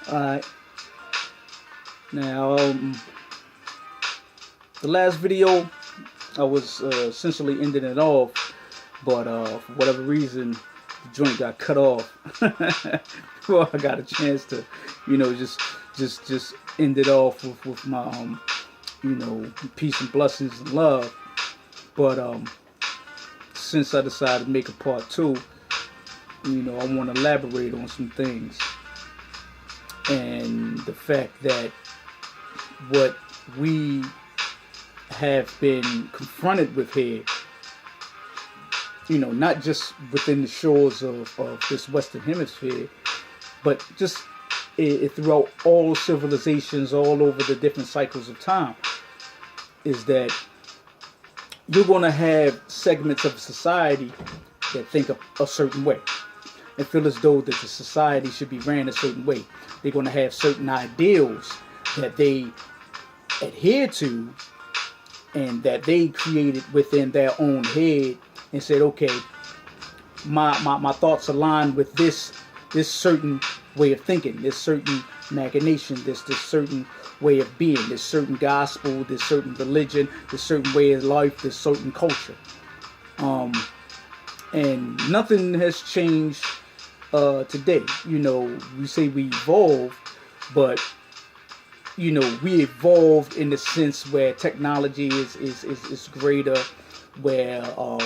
Alright, now the last video I was essentially ending it off, but for whatever reason the joint got cut off before I got a chance to, just end it off with my peace and blessings and love. But since I decided to make a part two, I want to elaborate on some things. And the fact that what we have been confronted with here, not just within the shores of this Western Hemisphere, but just throughout all civilizations, all over the different cycles of time, is that you're going to have segments of society that think a certain way and feel as though that the society should be ran a certain way. They're going to have certain ideals that they adhere to and that they created within their own head and said, okay, my thoughts align with this certain way of thinking, this certain machination, this certain way of being, this certain gospel, this certain religion, this certain way of life, this certain culture. And nothing has changed today. We say we evolve, but we evolved in the sense where technology is greater, where our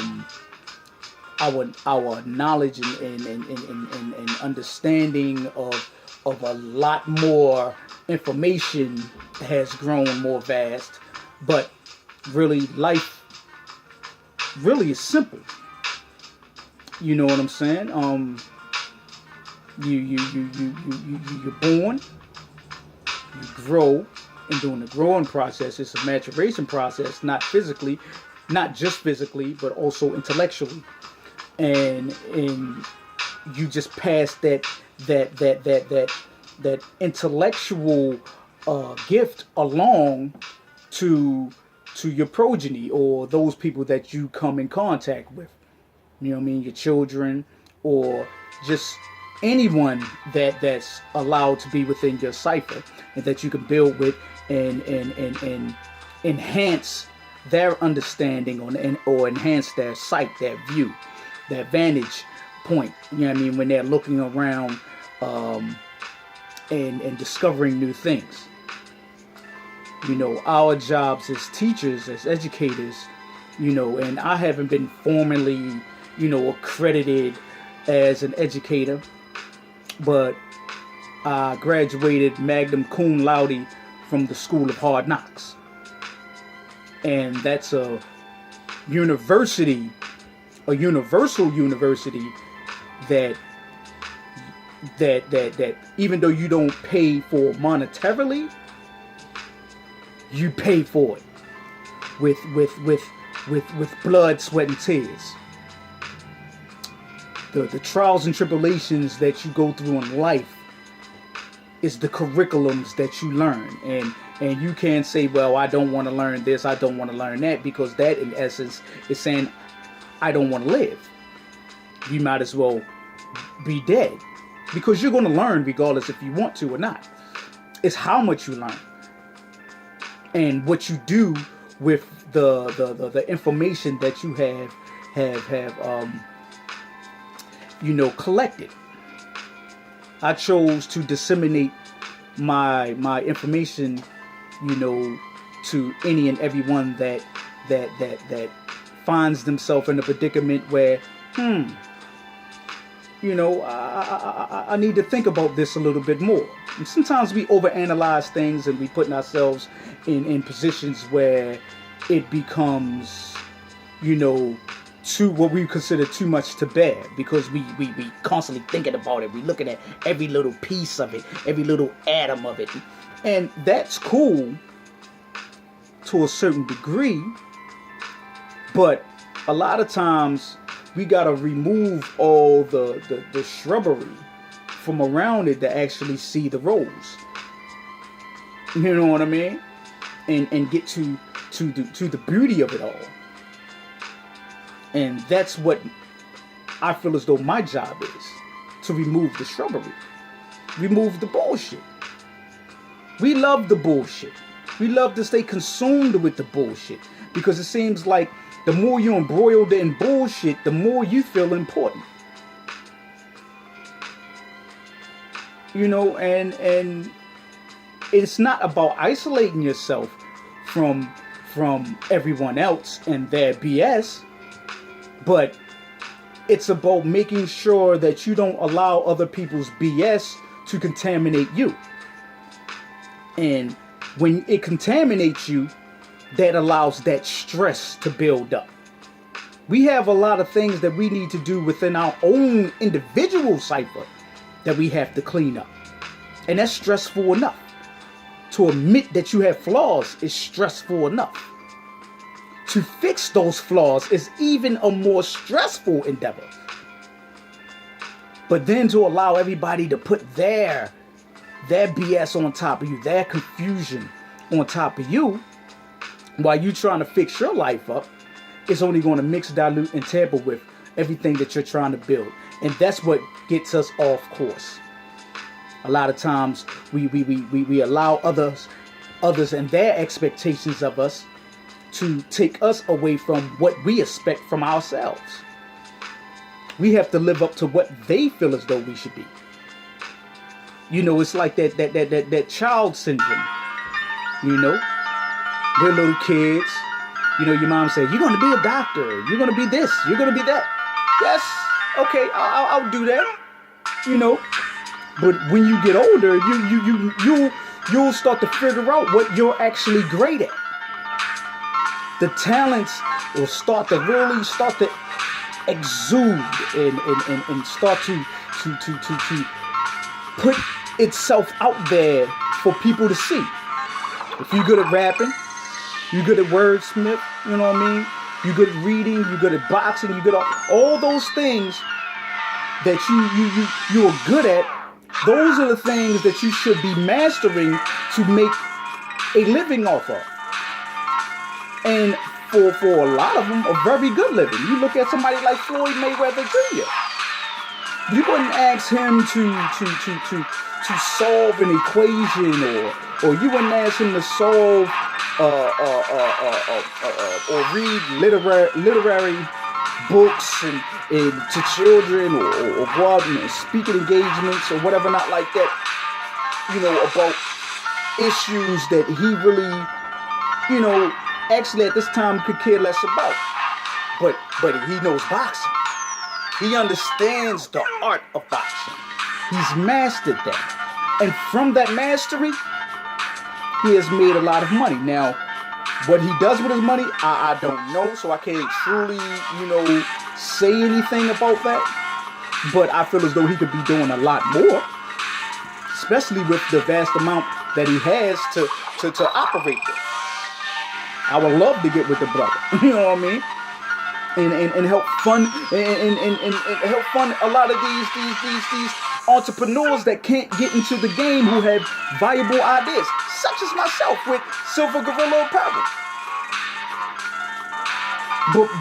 knowledge and understanding of a lot more information has grown more vast. But really, life really is simple. You know what I'm saying? You're born, you grow, and during the growing process, it's a maturation process, not just physically, but also intellectually. And you just pass that intellectual gift along to your progeny, or those people that you come in contact with. Your children, or just anyone that's allowed to be within your cipher and that you can build with and enhance their understanding or enhance their sight, their view, their vantage point. When they're looking around and discovering new things. Our jobs as teachers, as educators, and I haven't been formally accredited as an educator, but I graduated magna cum laude from the School of Hard Knocks. And that's a universal university that even though you don't pay for monetarily, you pay for it with blood, sweat, and tears. The trials and tribulations that you go through in life is the curriculums that you learn. And you can't say, well, I don't want to learn this, I don't want to learn that, because that in essence is saying, I don't want to live. You might as well be dead, because you're going to learn regardless if you want to or not. It's how much you learn and what you do with the information that you have collected. I chose to disseminate my information, to any and everyone that finds themselves in a predicament where, I need to think about this a little bit more. And sometimes we overanalyze things and we put ourselves in positions where it becomes, too, what we consider too much to bear, because we constantly thinking about it. We looking at every little piece of it, every little atom of it. And that's cool to a certain degree, but a lot of times we gotta remove all the shrubbery from around it to actually see the rose. You know what I mean? And get to the beauty of it all. And that's what I feel as though my job is, to remove the shrubbery. remove the bullshit. We love the bullshit. We love to stay consumed with the bullshit because it seems like the more you're embroiled in bullshit, the more you feel important. You know, and it's not about isolating yourself from everyone else and their BS, but it's about making sure that you don't allow other people's BS to contaminate you. And when it contaminates you, that allows that stress to build up. We have a lot of things that we need to do within our own individual cipher that we have to clean up. And that's stressful enough. To admit that you have flaws is stressful enough. To fix those flaws is even a more stressful endeavor. But then to allow everybody to put their BS on top of you, their confusion on top of you, while you trying to fix your life up, it's only going to mix, dilute, and tamper with everything that you're trying to build. And that's what gets us off course. A lot of times we allow others and their expectations of us to take us away from what we expect from ourselves. We have to live up to what they feel as though we should be. You know, it's like that child syndrome. You know, we're little kids. You know, your mom said, "You're going to be a doctor. You're going to be this. You're going to be that." Yes, okay, I'll do that. You know, but when you get older, you'll start to figure out what you're actually great at. The talents will start to exude and start to put itself out there for people to see. If you're good at rapping, you're good at wordsmith, you know what I mean? You're good at reading, you're good at boxing, you're good at all those things that you are good at. Those are the things that you should be mastering to make a living off of. And for a lot of them, a very good living. You look at somebody like Floyd Mayweather Jr. You wouldn't ask him to solve an equation, or you wouldn't ask him to solve or read literary books and to children, or go out and speak at engagements or whatever, not like that. You know, about issues that he really, you know, actually at this time could care less about. But he knows boxing. He understands the art of boxing. He's mastered that. And from that mastery, he has made a lot of money. Now, what he does with his money, I don't know, so I can't truly, you know, say anything about that. But I feel as though he could be doing a lot more, especially with the vast amount that he has to operate with. I would love to get with the brother, you know what I mean? And help fund and help fund a lot of these entrepreneurs that can't get into the game, who have viable ideas, such as myself with Silver Gorilla Apparel.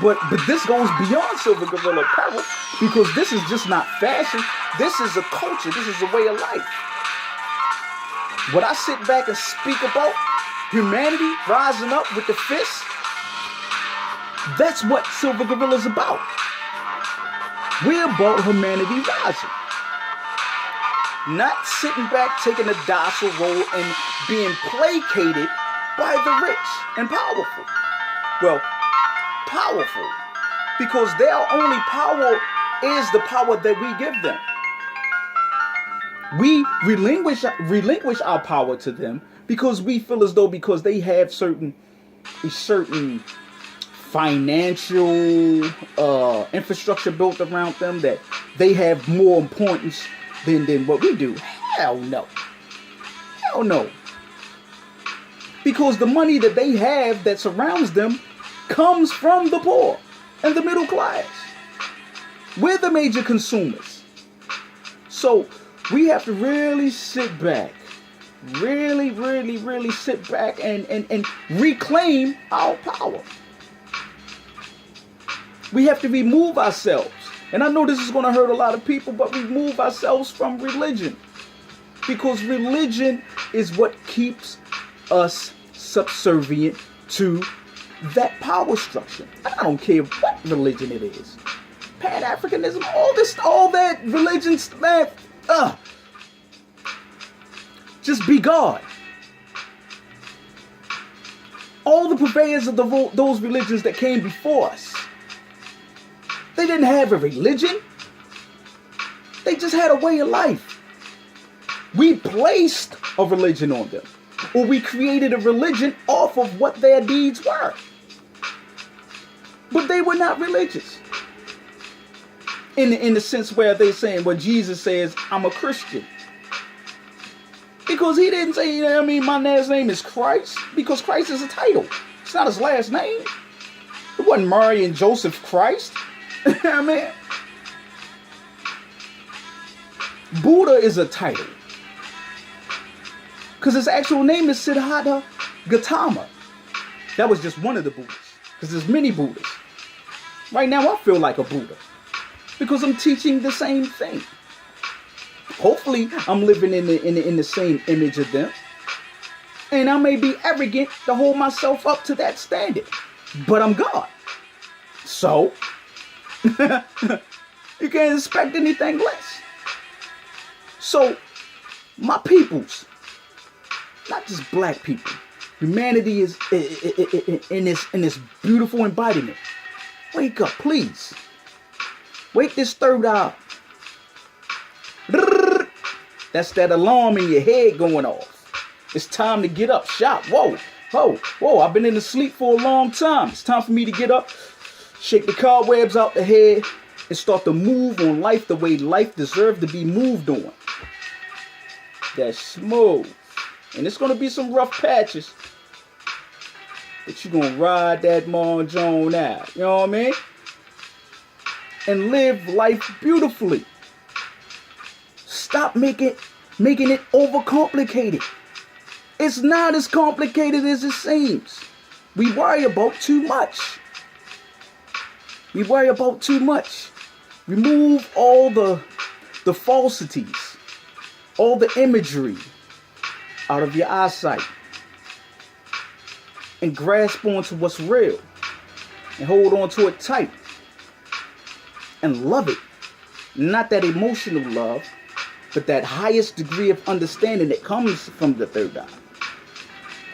But this goes beyond Silver Gorilla Apparel, because this is just not fashion. This is a culture. This is a way of life. When I sit back and speak about humanity rising up with the fist, that's what Silver Gorilla is about. We're about humanity rising. Not sitting back, taking a docile role and being placated by the rich and powerful. Well, powerful, because their only power is the power that we give them. We relinquish our power to them because we feel as though, because they have a certain financial infrastructure built around them, that they have more importance than what we do. Hell no. Hell no. Because the money that they have that surrounds them comes from the poor and the middle class. We're the major consumers. So we have to really sit back. Really sit back and reclaim our power. We have to remove ourselves. And I know this is going to hurt a lot of people, but remove ourselves from religion. Because religion is what keeps us subservient to that power structure. I don't care what religion it is. Pan-Africanism, all that religions, man, just be God. All the purveyors of those religions that came before us, they didn't have a religion. They just had a way of life. We placed a religion on them, or we created a religion off of what their deeds were. But they were not religious. In the sense where they're saying, well, Jesus says, I'm a Christian. Because he didn't say, my last name is Christ. Because Christ is a title. It's not his last name. It wasn't Mary and Joseph Christ. Buddha is a title. Because his actual name is Siddhartha Gautama. That was just one of the Buddhas. Because there's many Buddhas. Right now I feel like a Buddha. Because I'm teaching the same thing. Hopefully I'm living in the same image of them. And I may be arrogant to hold myself up to that standard. But I'm God. So, you can't expect anything less. So, my peoples, not just black people, humanity is in this beautiful embodiment. Wake up, please. Wake this third eye up. That's that alarm in your head going off. It's time to get up. Shout. Whoa. I've been in the sleep for a long time. It's time for me to get up, shake the cobwebs out the head, and start to move on life the way life deserves to be moved on. That's smooth. And it's going to be some rough patches. But you're going to ride that Joan out. You know what I mean? And live life beautifully. Stop making it overcomplicated. It's not as complicated as it seems. We worry about too much. Remove all the falsities, all the imagery out of your eyesight. And grasp onto what's real. And hold on to it tight. And love it. Not that emotional love, but that highest degree of understanding that comes from the third eye.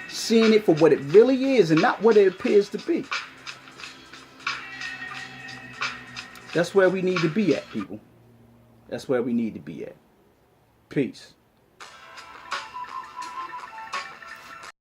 Seeing it for what it really is and not what it appears to be. That's where we need to be at, people. That's where we need to be at. Peace.